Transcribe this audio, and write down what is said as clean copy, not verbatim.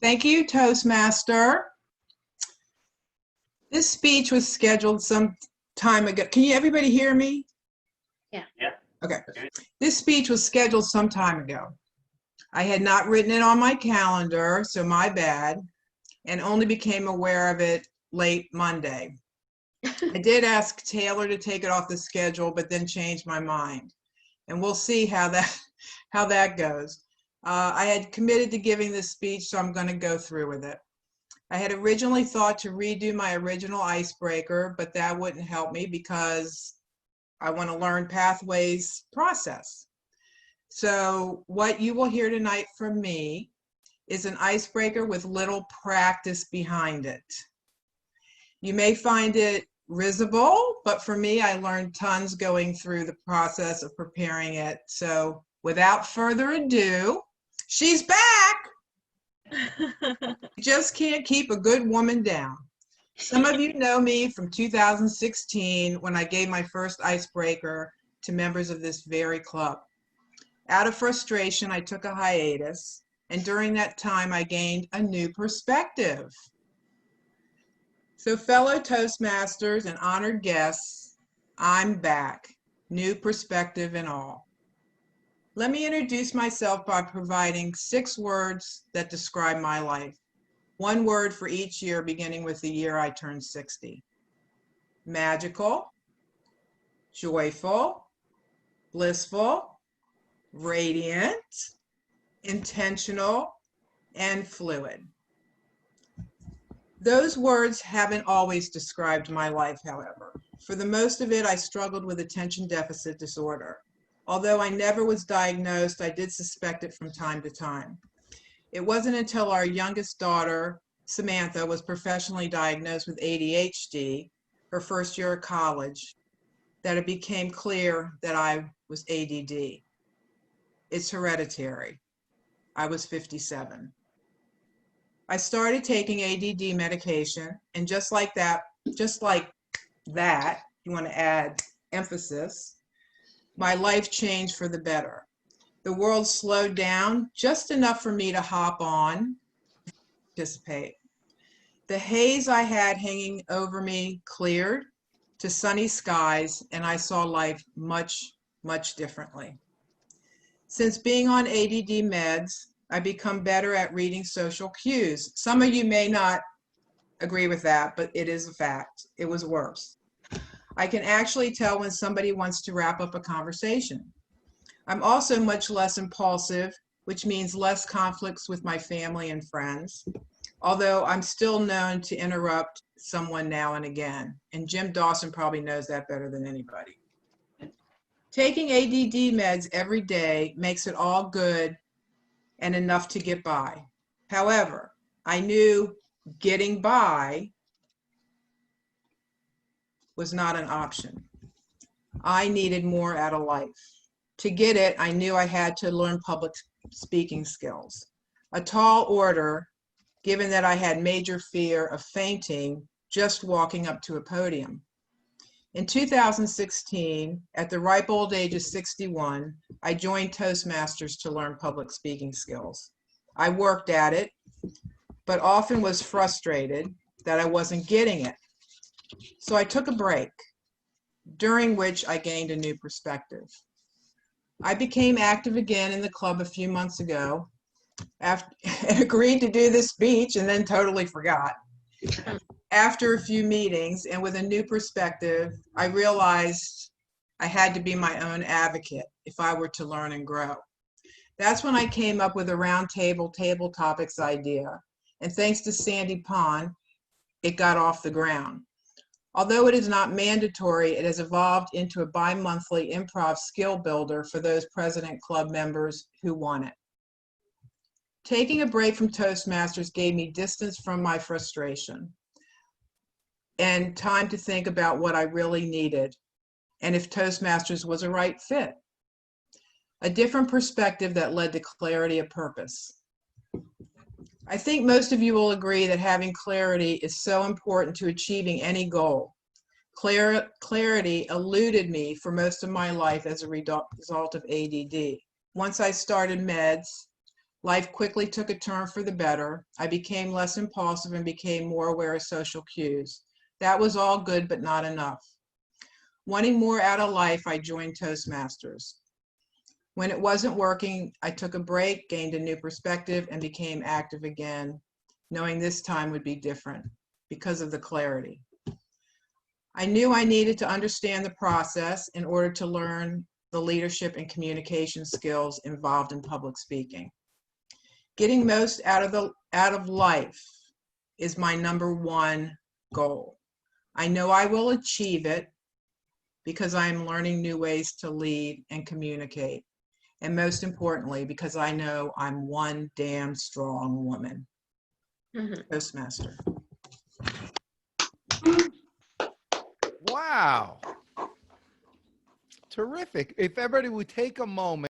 Thank you, Toastmaster. This speech was scheduled some time ago. Can everybody hear me? Yeah. Okay. This speech was scheduled some time ago. I had not written it on my calendar, so my bad, and only became aware of it late Monday. I did ask Taylor to take it off the schedule, but then changed my mind. And we'll see how that goes. I had committed to giving this speech, so I'm going to go through with it. I had originally thought to redo my original icebreaker, but that wouldn't help me because I want to learn pathways process. So what you will hear tonight from me is an icebreaker with little practice behind it. You may find it risible, but for me, I learned tons going through the process of preparing it. So without further ado, she's back. You just can't keep a good woman down. Some of you know me from 2016 when I gave my first icebreaker to members of this very club. Out of frustration, I took a hiatus, and during that time, I gained a new perspective. So fellow Toastmasters and honored guests, I'm back, new perspective and all. Let me introduce myself by providing 6 words that describe my life. 1 word for each year, beginning with the year I turned 60. Magical, joyful, blissful, radiant, intentional, and fluid. Those words haven't always described my life, however. For the most of it, I struggled with attention deficit disorder. Although I never was diagnosed, I did suspect it from time to time. It wasn't until our youngest daughter, Samantha, was professionally diagnosed with ADHD, her first year of college, that it became clear that I was ADD. It's hereditary. I was 57. I started taking ADD medication, and just like that, you want to add emphasis, my life changed for the better. The world slowed down just enough for me to hop on, participate. The haze I had hanging over me cleared to sunny skies, and I saw life much, much differently. Since being on ADD meds, I've become better at reading social cues. Some of you may not agree with that, but it is a fact. It was worse. I can actually tell when somebody wants to wrap up a conversation. I'm also much less impulsive, which means less conflicts with my family and friends, although I'm still known to interrupt someone now and again. And Jim Dawson probably knows that better than anybody. Taking ADD meds every day makes it all good and enough to get by. However, I knew getting by was not an option. I needed more out of life. To get it, I knew I had to learn public speaking skills. A tall order, given that I had major fear of fainting just walking up to a podium. In 2016, at the ripe old age of 61, I joined Toastmasters to learn public speaking skills. I worked at it, but often was frustrated that I wasn't getting it. So I took a break, during which I gained a new perspective. I became active again in the club a few months ago, and agreed to do this speech and then totally forgot. After a few meetings and with a new perspective, I realized I had to be my own advocate if I were to learn and grow. That's when I came up with a round table topics idea. And thanks to Sandy Pond, it got off the ground. Although it is not mandatory, it has evolved into a bi-monthly improv skill builder for those President Club members who want it. Taking a break from Toastmasters gave me distance from my frustration and time to think about what I really needed and if Toastmasters was a right fit. A different perspective that led to clarity of purpose. I think most of you will agree that having clarity is so important to achieving any goal. Clarity eluded me for most of my life as a result of ADD. Once I started meds, Life quickly took a turn for the better. I became less impulsive and became more aware of social cues. That was all good, but not enough. Wanting more out of life, I joined Toastmasters. When it wasn't working, I took a break, gained a new perspective, and became active again, knowing this time would be different because of the clarity. I knew I needed to understand the process in order to learn the leadership and communication skills involved in public speaking. Getting most out of life is my number one goal. I know I will achieve it because I am learning new ways to lead and communicate. And most importantly, because I know I'm one damn strong woman. Toastmaster. Wow. Terrific. If everybody would take a moment.